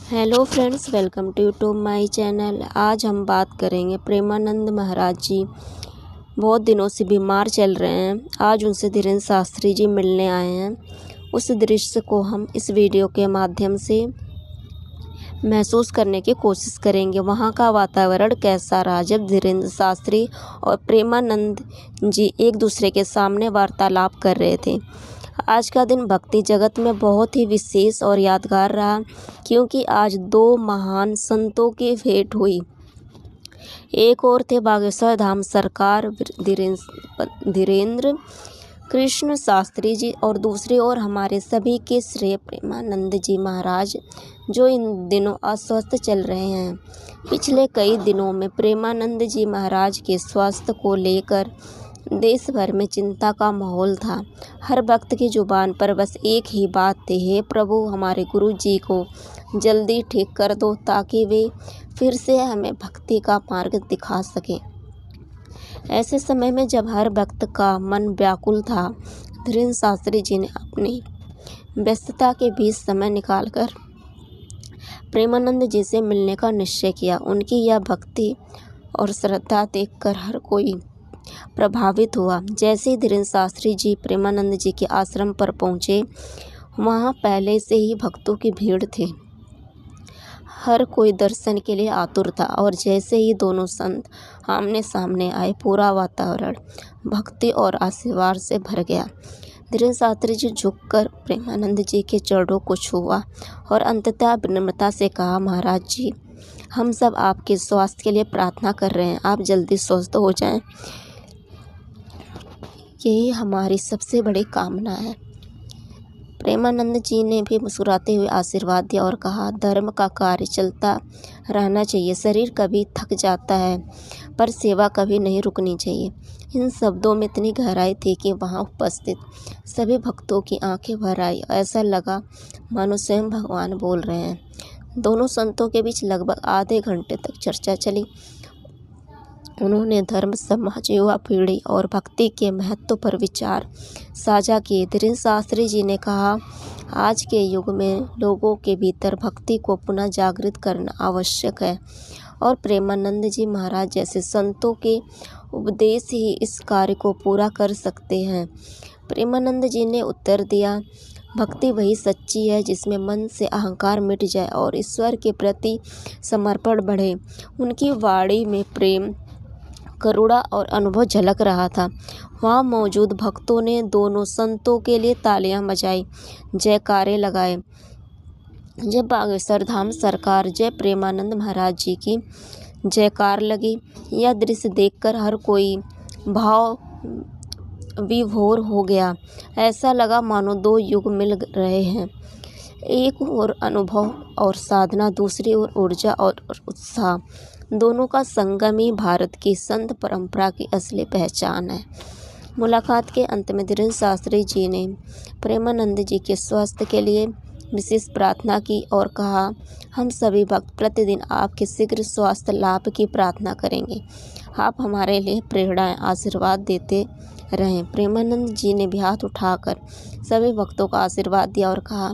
Hello friends, welcome to my channel. आज हम बात करेंगे प्रेमानंद महाराज जी बहुत दिनों से बीमार चल रहे हैं। आज उनसे धीरेन्द्र शास्त्री जी मिलने आए हैं। उस दृश्य को हम इस वीडियो के माध्यम से महसूस करने की कोशिश करेंगे। वहाँ का वातावरण कैसा रहा जब धीरेन्द्र शास्त्री और प्रेमानंद जी एक दूसरे के सामने वार्तालाप कर रहे थे। आज का दिन भक्ति जगत में बहुत ही विशेष और यादगार रहा, क्योंकि आज दो महान संतों की भेंट हुई। एक और थे बागेश्वर धाम सरकार धीरेन्द्र कृष्ण शास्त्री जी, और दूसरी ओर हमारे सभी के श्रेय प्रेमानंद जी महाराज, जो इन दिनों अस्वस्थ चल रहे हैं। पिछले कई दिनों में प्रेमानंद जी महाराज के स्वास्थ्य को लेकर देश भर में चिंता का माहौल था। हर भक्त की जुबान पर बस एक ही बात थी, हे प्रभु, हमारे गुरु जी को जल्दी ठीक कर दो ताकि वे फिर से हमें भक्ति का मार्ग दिखा सकें। ऐसे समय में जब हर भक्त का मन व्याकुल था, धीरेन्द्र शास्त्री जी ने अपनी व्यस्तता के बीच समय निकालकर प्रेमानंद जी से मिलने का निश्चय किया। उनकी यह भक्ति और श्रद्धा देखकर हर कोई प्रभावित हुआ। जैसे ही धीरेन्द्र शास्त्री जी प्रेमानंद जी के आश्रम पर पहुँचे, वहाँ पहले से ही भक्तों की भीड़ थी। हर कोई दर्शन के लिए आतुर था, और जैसे ही दोनों संत आमने सामने आए, पूरा वातावरण भक्ति और आशीर्वाद से भर गया। धीरेन्द्र शास्त्री जी झुककर प्रेमानंद जी के चरणों को छुआ और अंततः विनम्रता से कहा, महाराज जी, हम सब आपके स्वास्थ्य के लिए प्रार्थना कर रहे हैं। आप जल्दी स्वस्थ हो जाएं, यही हमारी सबसे बड़ी कामना है। प्रेमानंद जी ने भी मुस्कुराते हुए आशीर्वाद दिया और कहा, धर्म का कार्य चलता रहना चाहिए। शरीर कभी थक जाता है, पर सेवा कभी नहीं रुकनी चाहिए। इन शब्दों में इतनी गहराई थी कि वहां उपस्थित सभी भक्तों की आंखें भर आई। ऐसा लगा मानो स्वयं भगवान बोल रहे हैं। दोनों संतों के बीच लगभग आधे घंटे तक चर्चा चली। उन्होंने धर्म, समाज, युवा पीढ़ी और भक्ति के महत्व पर विचार साझा किए। धीरेन्द्र शास्त्री जी ने कहा, आज के युग में लोगों के भीतर भक्ति को पुनः जागृत करना आवश्यक है, और प्रेमानंद जी महाराज जैसे संतों के उपदेश ही इस कार्य को पूरा कर सकते हैं। प्रेमानंद जी ने उत्तर दिया, भक्ति वही सच्ची है जिसमें मन से अहंकार मिट जाए और ईश्वर के प्रति समर्पण बढ़े। उनकी वाणी में प्रेम, करुणा और अनुभव झलक रहा था। वहाँ मौजूद भक्तों ने दोनों संतों के लिए तालियां बजाई, जयकारे लगाए। जब बागेश्वर धाम सरकार जय प्रेमानंद महाराज जी की जयकार लगी, यह दृश्य देखकर हर कोई भाव विभोर हो गया। ऐसा लगा मानो दो युग मिल रहे हैं। एक ओर अनुभव और साधना, दूसरी ओर ऊर्जा और उत्साह। दोनों का संगम ही भारत की संत परंपरा की असली पहचान है। मुलाकात के अंत में धीरेन्द्र शास्त्री जी ने प्रेमानंद जी के स्वास्थ्य के लिए विशेष प्रार्थना की और कहा, हम सभी भक्त प्रतिदिन आपके शीघ्र स्वास्थ्य लाभ की प्रार्थना करेंगे। आप हमारे लिए प्रेरणाएं, आशीर्वाद देते रहें। प्रेमानंद जी ने भी हाथ उठाकर सभी भक्तों का आशीर्वाद दिया और कहा,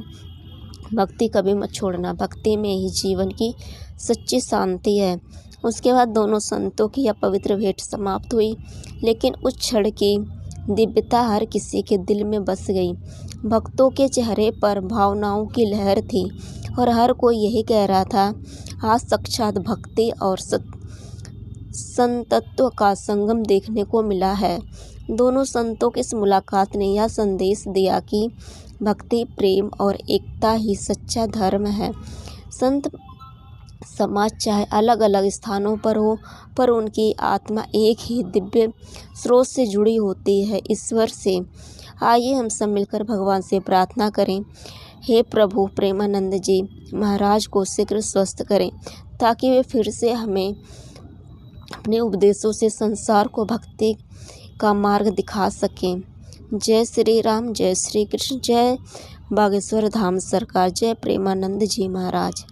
भक्ति कभी मत छोड़ना, भक्ति में ही जीवन की सच्ची शांति है। उसके बाद दोनों संतों की यह पवित्र भेंट समाप्त हुई, लेकिन उस क्षण की दिव्यता हर किसी के दिल में बस गई। भक्तों के चेहरे पर भावनाओं की लहर थी, और हर कोई यही कह रहा था, आज साक्षात भक्ति और संतत्व का संगम देखने को मिला है। दोनों संतों की इस मुलाकात ने यह संदेश दिया कि भक्ति, प्रेम और एकता ही सच्चा धर्म है। संत समाज चाहे अलग अलग स्थानों पर हो, पर उनकी आत्मा एक ही दिव्य स्रोत से जुड़ी होती है, ईश्वर से। आइए हम सब मिलकर भगवान से प्रार्थना करें, हे प्रभु, प्रेमानंद जी महाराज को शीघ्र स्वस्थ करें, ताकि वे फिर से हमें अपने उपदेशों से संसार को भक्ति का मार्ग दिखा सकें। जय श्री राम, जय श्री कृष्ण, जय बागेश्वर धाम सरकार, जय प्रेमानंद जी महाराज।